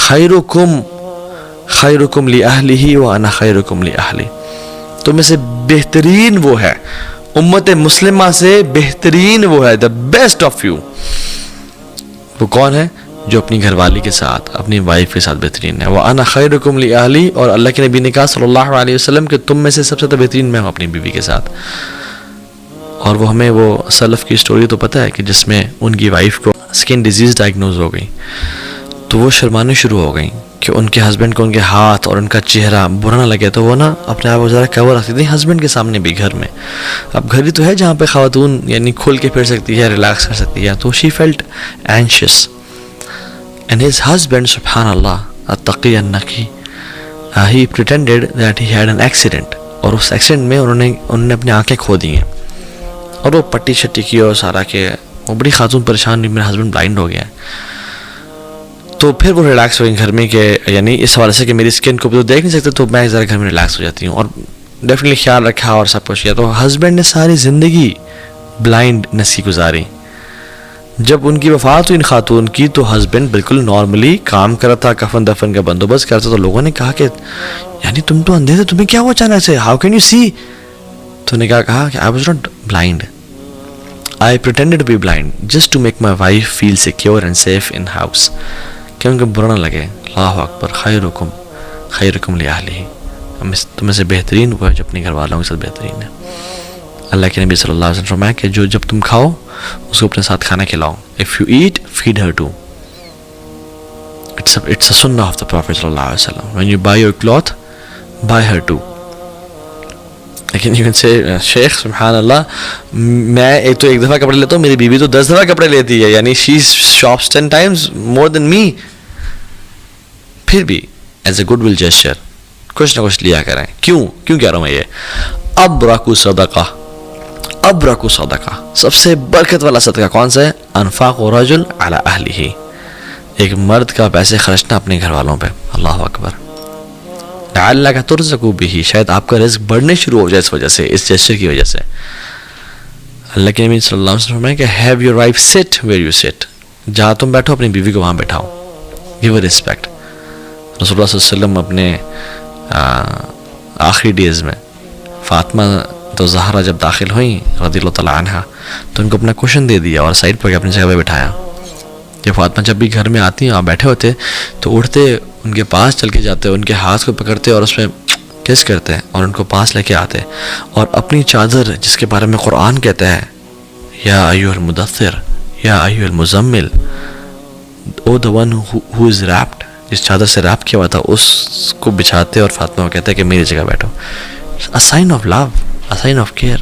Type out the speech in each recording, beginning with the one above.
خیرکم خیرکم لأہلہ وانا خیرکم لأہلی، تم میں سے بہترین وہ ہے، امت مسلمہ سے بہترین وہ ہے، the best of you، وہ کون ہے؟ جو اپنی گھر والی کے ساتھ، اپنی وائف کے ساتھ بہترین ہے۔ وَأَنَا خَيْرُكُمْ لِأَهْلِي، اور اللہ کے نبی نے کہا صلی اللہ علیہ وسلم کہ تم میں سے سب سے بہترین میں ہوں اپنی بیوی کے ساتھ۔ اور وہ ہمیں وہ سلف کی سٹوری تو پتہ ہے کہ جس میں ان کی وائف کو سکن ڈیزیز ڈائگنوز ہو گئی، تو وہ شرمانے شروع ہو گئیں کہ ان کے ہسبینڈ کو ان کے ہاتھ اور ان کا چہرہ برا نہ لگے، تو وہ نا اپنے آپ کو ذرا کور رکھتی تھی ہسبینڈ کے سامنے بھی گھر میں۔ اب گھر ہی تو ہے جہاں پہ خواتون یعنی کھل کے پھر سکتی ہے، ریلیکس کر سکتی ہے، تو she felt anxious and his husband سبحان اللہ التقی النقی he pretended that he had an accident، اور اس ایکسیڈنٹ میں انہوں نے اپنی آنکھیں کھو دی ہیں، اور وہ پٹی شٹی کی اور سارا کہ وہ بڑی خاتون پریشان ہوئی میرا ہسبینڈ بلائنڈ ہو گیا ہے۔ تو پھر وہ ریلیکس ہوئی گھر میں کہ یعنی اس حوالے سے کہ میری اسکن کو بھی تو دیکھ نہیں سکتے، تو میں ذرا گھر میں ریلیکس ہو جاتی ہوں، اور ڈیفینیٹلی خیال رکھا اور سب کچھ کیا۔ تو ہسبینڈ نے ساری زندگی بلائنڈنس کی گزاری۔ جب ان کی وفات ہوئی ان خاتون کی، تو ہسبینڈ بالکل نارملی کام کرا تھا، کفن دفن کا بندوبست کرتا، تو لوگوں نے کہا کہ یعنی تم تو اندھے تھے، تمہیں کیا ہوا اچانک سے، ہاؤ کین یو سی؟ تو نے کہا کہ I was not blind, I pretended to be blind just to make my wife feel secure and safe in house، کہ ان کو برا نہ لگے۔ اللہ اکبر، خیرکم خیرکم لأہلہ، تم میں سے بہترین وہ ہے جو اپنے گھر والوں کے ساتھ بہترین ہے۔ اللہ کے نبی صلی اللہ علیہ وسلم فرمایا کہ جب تم کھاؤ اس کو اپنے ساتھ کھانا کھلاؤ، if you eat feed her too، it's a sunnah of the Prophet صلی اللہ علیہ وسلم، when you buy your cloth buy her too۔ لیکن you can say شیخ سبحان اللہ، میں ایک دفعہ کپڑے لیتا ہوں، میری بیوی تو 10 دفعہ کپڑے لیتی ہے، یعنی she shops 10 times more than me، پھر بھی as a good will gesture کچھ نہ کچھ لیا کریں۔ کیوں کہہ رہا ہوں میں یہ؟ ابرکو صدقہ، ابرکو صدقہ، سب سے برکت والا صدقہ کون سا ہے؟ انفاق رجل علی اہلہ، ایک مرد کا پیسے خرچنا اپنے گھر والوں پہ۔ اللہ اکبر، لعلک ترزق بہ، شاید آپ کا رزق بڑھنے شروع ہو جائے اس وجہ سے، اس جیسچر کی وجہ سے۔ اللہ کے نبی صلی اللہ علیہ وسلم فرمایا کہ ہیو یور وائف سٹ ویئر یو سٹ، جہاں تم بیٹھو اپنی بیوی کو وہاں بیٹھاؤ، گیو ریسپیکٹ۔ رسول اللہ صلی اللہ علیہ وسلم اپنے آخری ڈیز میں فاطمہ تو زہرا جب داخل ہوئیں رضی اللہ تعالیٰ عنہ، تو ان کو اپنا کوشن دے دیا اور سائڈ پر اپنی جگہ پہ بٹھایا۔ کہ فاطمہ جب بھی گھر میں آتی ہیں اور بیٹھے ہوتے تو اٹھتے ان کے پاس چل کے جاتے، ان کے ہاتھ کو پکڑتے اور اس میں کس کرتے اور ان کو پاس لے کے آتے، اور اپنی چادر جس کے بارے میں قرآن کہتا ہے یا ایھا المدثر یا ایھا المزمل، او the one who is wrapped، جس چادر سے ریپ کیا ہوا تھا اس کو بچھاتے اور فاطمہ کو کہتے ہیں کہ میری جگہ بیٹھو۔ a sign of love، a sign of care۔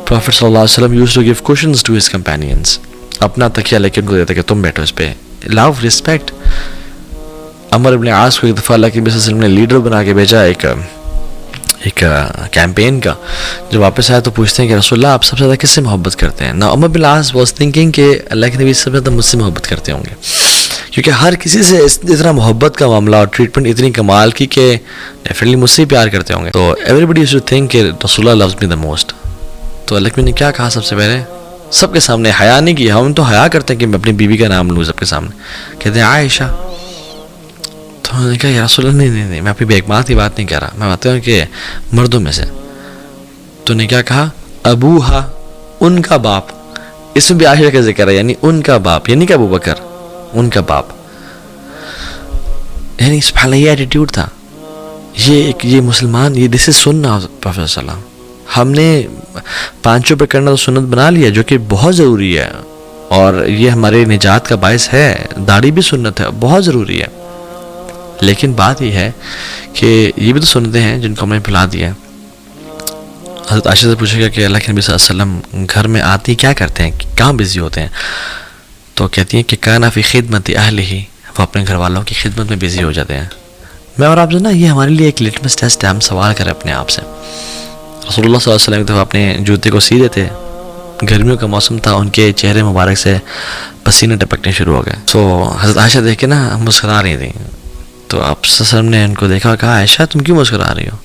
Prophet صلی اللہ علیہ وسلم used to give cushions to his companions، اپنا تکیہ لے کے ان کو دیتا کہ تم بیٹھو اس پہ۔ love، respect۔ عمر ابن عاص کو ایک دفعہ اللہ کے نبی صلی اللہ علیہ وسلم نے لیڈر بنا کے بھیجا ایک کیمپین کا، جب واپس آیا تو پوچھتے ہیں کہ رسول اللہ آپ سب سے زیادہ کس سے محبت کرتے ہیں؟ نا عمر بن عاص واز تھنکنگ کہ اللہ کے نبی سب سے زیادہ مجھ سے محبت کرتے ہوں گے، کیونکہ ہر کسی سے اتنا محبت کا معاملہ اور ٹریٹمنٹ اتنی کمال کی کہ ڈیفینیٹلی مجھ سے ہی پیار کرتے ہوں گے۔ تو everybody used to think کہ رسول اللہ لوز می دا موسٹ۔ تو اللہ کے نبی نے کیا کہا سب سے پہلے؟ سب کے سامنے حیا نہیں کیا، ہم تو حیا کرتے ہیں کہ میں اپنی بیوی کا نام لوں سب کے سامنے، کہتے ہیں عائشہ۔ تو انہوں نے کہا یا رسول اللہ نہیں، میں اپنی بیک ماں کی بات نہیں کہہ رہا، میں بات ہوں کہ مردوں میں سے۔ تو نے کیا کہا؟ ابوہا، ان کا باپ، اس میں بھی عائشہ کا ذکر ہے، یعنی ان کا باپ، یعنی کہ ابو بکر، ان کا باپ۔ یعنی سبحان اللہ یہ ایٹیٹیوڈ تھا، یہ مسلمان، یہ دس از سننا پروفیسر صلی اللہ علیہ وسلم۔ ہم نے پانچوں پہ کرنا تو سنت بنا لیا، جو کہ بہت ضروری ہے، اور یہ ہمارے نجات کا باعث ہے۔ داڑھی بھی سنت ہے، بہت ضروری ہے، لیکن بات یہ ہے کہ یہ بھی تو سنتیں ہیں جن کو ہم نے بھلا دیا۔ حضرت عائشہ سے پوچھے گا کہ اللہ کے نبی صلی اللہ علیہ وسلم گھر میں آتی کیا کرتے ہیں، کہاں بزی ہوتے ہیں؟ تو کہتی ہیں کہ کانا فی خدمت اہلہ، وہ اپنے گھر والوں کی خدمت میں بزی ہو جاتے ہیں۔ میں اور آپ سے نا، یہ ہمارے لیے ایک لٹمس ٹیسٹ ہے، ہم سوال کریں اپنے آپ سے۔ رسول اللہ صلی اللہ علیہ وسلم ایک دفعہ اپنے جوتے کو سی دیتے، گرمیوں کا موسم تھا، ان کے چہرے مبارک سے پسینے ٹپکنے شروع ہو گئے۔ تو حضرت عائشہ دیکھ کے نا مسکرا رہی تھیں، تو آپ صلی اللہ علیہ وسلم نے ان کو دیکھا اور کہا عائشہ تم کیوں مسکرا رہی ہو؟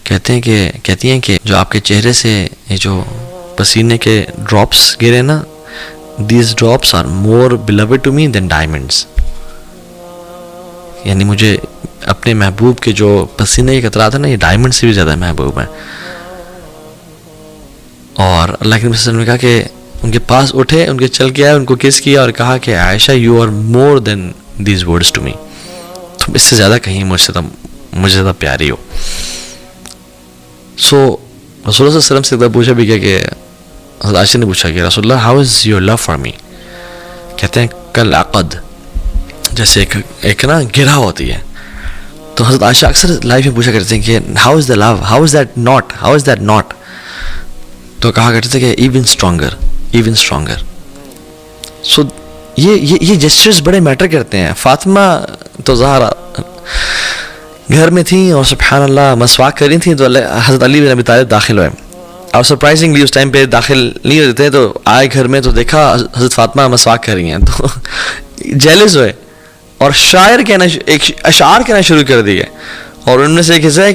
کہتی ہیں کہ جو آپ کے چہرے سے یہ جو پسینے کے ڈراپس گرے نا، these drops are more beloved to me than diamonds، یعنی مجھے اپنے محبوب کے جو پسینے کے قطرات ہیں نا، یہ ڈائمنڈ سے بھی زیادہ محبوب ہیں. اور اللہ کے نبی صلی اللہ علیہ وسلم نے کہا کہ ان کے پاس اٹھے، ان کے چل کے آئے، ان کو کس کیا اور کہا کہ Aisha you are more than these words to me, تم اس سے زیادہ کہیں مجھے زیادہ پیاری ہو. سو رسول اللہ صلی اللہ علیہ وسلم سے ایک بار پوچھا بھی کیا کہ حضرت عائشہ نے پوچھا کہ رسول اللہ how is your love for me, کہتے ہیں کل عقد، جیسے ایک نا گرہ ہوتی ہے. تو حضرت عائشہ اکثر لائف میں پوچھا کرتے ہیں کہ how is the love, how is that not. تو کہا کرتے تھے کہ ایون اسٹرانگر. سو یہ جسچرز بڑے میٹر کرتے ہیں. فاطمہ تو زہرا گھر میں تھیں اور سبحان اللہ مسواک کر رہی تھیں، تو حضرت علی بن ابی طالب داخل ہوئے، اور سرپرائزنگلی اس ٹائم پہ داخل نہیں ہوتے تھے، تو آئے گھر میں تو دیکھا حضرت فاطمہ مسواک کر رہی ہیں، تو جیلس ہوئے اور اشعار کہنا شروع کر دیے. اور ان میں سے ایک حصہ ہے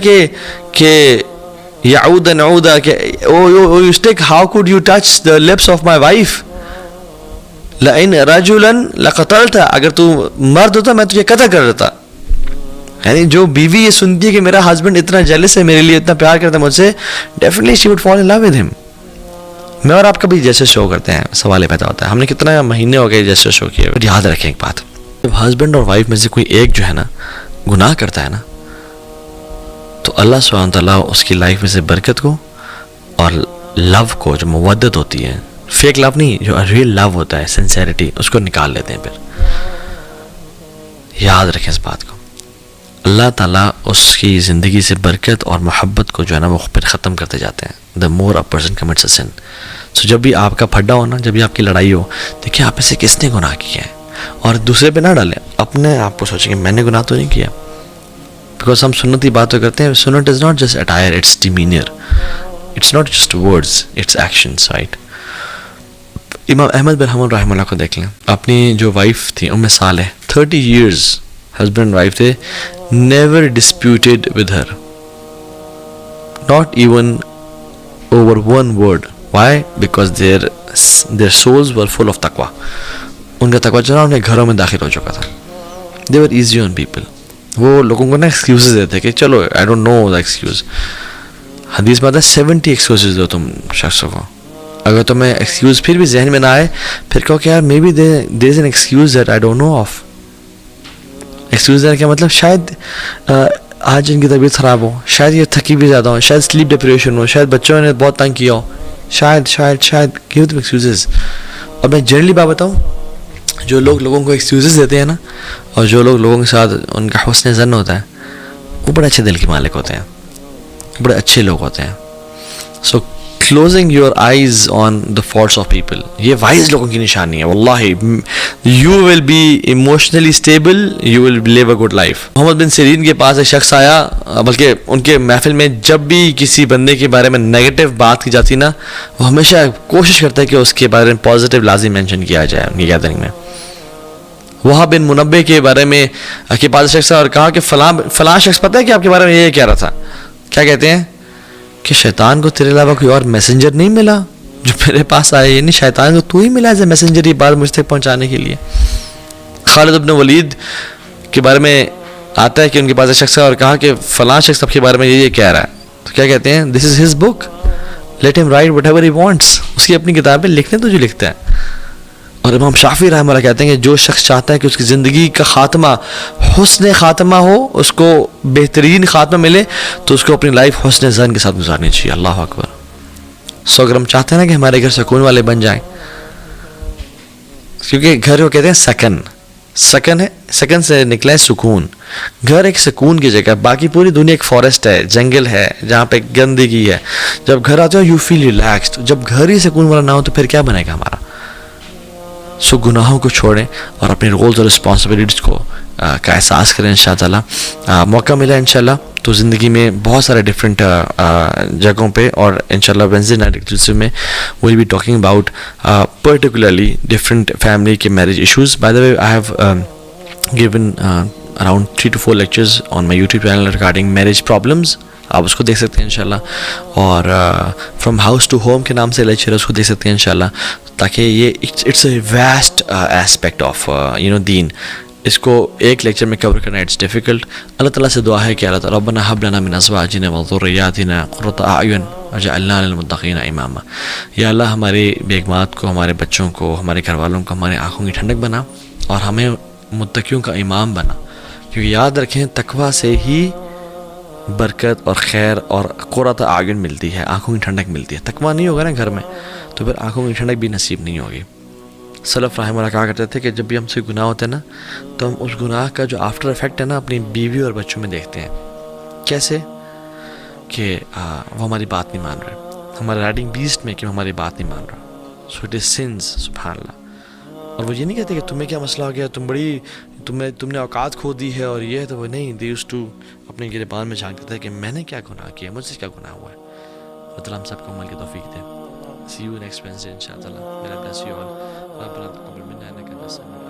کہ یعودا نعودا کہ oh you ask how could you touch the lips of my wife لئن رجلا لقتلت، اگر تو مرد ہوتا میں تجھے قتل کر دیتا. یعنی جو بیوی یہ سنتی ہے کہ میرا ہسبینڈ اتنا جیلس ہے میرے لیے، اتنا پیار کرتا ہے مجھ سے، definitely she would fall in love with him. میں اور آپ کبھی جیسے شو کرتے ہیں، سوال پیدا ہوتا ہے ہم نے کتنا مہینے ہو گئے جیسے شو کیے. یاد رکھیں ایک بات، جب ہسبینڈ اور وائف میں سے کوئی ایک جو ہے نا گناہ کرتا ہے نا، تو اللہ سبحانہ تعالیٰ اس کی لائف میں سے برکت کو اور لو کو، جو مودت ہوتی ہے، فیک لو نہیں، جو ریئل لو ہوتا ہے، سنسیریٹی، اس کو نکال لیتے ہیں. پھر یاد رکھیں اس بات کو، اللہ تعالیٰ اس کی زندگی سے برکت اور محبت کو جو ہے نا وہ پھر ختم کرتے جاتے ہیں. دا مور اے پرسن کمٹس اے سن. سو جب بھی آپ کا پھڈا ہو نا، جب بھی آپ کی لڑائی ہو، دیکھیں آپ میں سے کس نے گناہ کیا ہے، اور دوسرے پہ نہ ڈالیں، اپنے آپ کو سوچیں کہ میں نے گناہ تو نہیں کیا. بیکاز ہم سنتی باتیں کرتے ہیں، سنت is not just attire, it's demeanour, it's not just words, it's actions, right. Imam Ahmad بن حنبل رحمہ اللہ کو دیکھ لیں، اپنی جو وائف تھی Umm Salih, 30 years husband wife تھے، never disputed with her, not even over one word. Why? Because their souls were full of taqwa. ان کا تقوی جو نا انہیں گھروں میں داخل ہو چکا تھا. they were easy on people. وہ لوگوں کو نا ایکسکیوزز دیتے کہ چلو آئی ڈونٹ نو دا ایکسکیوز. حدیث میں آتا ہے 70 ایکسکیوزز دو تم شخصوں کو، اگر تمہیں ایکسکیوز پھر بھی ذہن میں نہ آئے، پھر کہو کہ یار may be there is an excuse that I don't know of. Excuse دینا کیا مطلب؟ شاید آج ان کی طبیعت خراب ہو، شاید یہ تھکی بھی زیادہ ہو، شاید سلیپ ڈپریشن ہو، شاید بچوں نے بہت تنگ کیا ہو، شاید گیو دم ایکسکیوزز. اور میں جنرلی بات بتاؤں، جو لوگوں کو ایکسکیوزز دیتے ہیں نا، اور جو لوگوں کے ساتھ ان کا حسن ظن ہوتا ہے، وہ بڑے اچھے دل کے مالک ہوتے ہیں، بڑے اچھے لوگ ہوتے ہیں. سو closing your eyes on the faults of people، یہ وائز لوگوں کی نشانی ہے. واللہ you will be emotionally stable, you will live a good life. محمد بن سیرین کے پاس ایک شخص آیا، بلکہ ان کے محفل میں جب بھی کسی بندے کے بارے میں نیگیٹو بات کی جاتی نا، وہ ہمیشہ کوشش کرتا ہے کہ اس کے بارے میں پازیٹیو لازم مینشن کیا جائے ان کی گیدرنگ میں. وہاں بن منبع کے بارے میں کے پاس شخص اور کہا کہ فلاں شخص پتہ ہے کہ آپ کے بارے میں یہ کہہ رہا تھا. کیا کہتے ہیں کہ شیطان کو تیرے علاوہ کوئی اور میسنجر نہیں ملا جو میرے پاس آئے، یعنی شیطان کو تو ہی ملا ایز اے میسنجر یہ بات مجھ تک پہنچانے کے لیے. خالد بن ولید کے بارے میں آتا ہے کہ ان کے پاس ایک شخص اور کہا کہ فلاں شخص آپ کے بارے میں یہ کہہ رہا ہے. تو کیا کہتے ہیں؟ This is his book, let him write whatever he wants. اس کی اپنی کتابیں لکھنے تو جو لکھتا ہے. اور امام شافعی رحمہ اللہ کہتے ہیں کہ جو شخص چاہتا ہے کہ اس کی زندگی کا خاتمہ حسن خاتمہ ہو، اس کو بہترین خاتمہ ملے، تو اس کو اپنی لائف حسن ظن کے ساتھ گزارنی چاہیے. اللہ اکبر. سو اگر ہم چاہتے ہیں نا کہ ہمارے گھر سکون والے بن جائیں، کیونکہ گھر کو کہتے ہیں سکن ہے، سکن سے نکلا ہے سکون. گھر ایک سکون کی جگہ، باقی پوری دنیا ایک فارسٹ ہے، جنگل ہے جہاں پہ گندگی ہے. جب گھر آتے ہو یو فیل ریلیکسڈ. جب گھر ہی سکون والا نہ ہو تو پھر کیا بنے گا ہمارا؟ سو گناہوں کو چھوڑیں اور اپنے رولز اور رسپانسبلٹیز کو کا احساس کریں. انشاء اللہ موقع ملا انشاء اللہ تو زندگی میں بہت سارے ڈفرینٹ جگہوں پہ، اور انشاء اللہ وینزڈے نائٹ ایکسکلوسیو میں will be talking about particularly different family کے marriage issues. By the way I have given around 3 to 4 lectures on my YouTube channel regarding marriage problems. آپ اس کو دیکھ سکتے ہیں انشاءاللہ. اور فرام ہاؤس ٹو ہوم کے نام سے لیکچر اس کو دیکھ سکتے ہیں انشاءاللہ، تاکہ یہ it's a vast aspect of دین. اس کو ایک لیکچر میں کور کرنا اٹس ڈیفیکلٹ. اللہ تعالیٰ سے دعا ہے کہ اللہ تعالیٰ ربنا هب لنا من ازواجنا وذرياتنا قرة اعین واجعلنا للمتقین اماما. یا اللہ ہماری بیگمات کو، ہمارے بچوں کو، ہمارے گھر والوں کو ہماری آنکھوں کی ٹھنڈک بنا اور ہمیں متقیوں کا امام بنا. کیونکہ یاد رکھیں تقویٰ سے ہی برکت اور خیر اور قرۃ اعین ملتی ہے، آنکھوں کی ٹھنڈک ملتی ہے. تقویٰ نہیں ہوگا نا گھر میں تو پھر آنکھوں کی ٹھنڈک بھی نصیب نہیں ہوگی. سلف رحمہ اللہ کہا کرتے تھے کہ جب بھی ہم سے گناہ ہوتے ہیں نا تو ہم اس گناہ کا جو آفٹر افیکٹ ہے نا اپنی بیوی اور بچوں میں دیکھتے ہیں. کیسے کہ وہ ہماری بات نہیں مان رہے، ہمارے رائڈنگ بیسٹ میں کہ وہ ہماری بات نہیں مان رہا. سو اٹ از سنس، سبحان اللہ. اور وہ یہ نہیں کہتے کہ تمہیں کیا مسئلہ ہو گیا، تم نے اوقات کھو دی ہے اور یہ. تو وہ نہیں، دے یوزڈ ٹو اپنے گریبان میں جھانکتا تھا کہ میں نے کیا گناہ کیا، مجھ سے کیا گناہ ہوا ہے. اللہ تعالیٰ ہم سب کو عمل کی توفیق دے. See you next Wednesday, inshallah. May Allah bless you all. ربنا تقبل منا انك انت السميع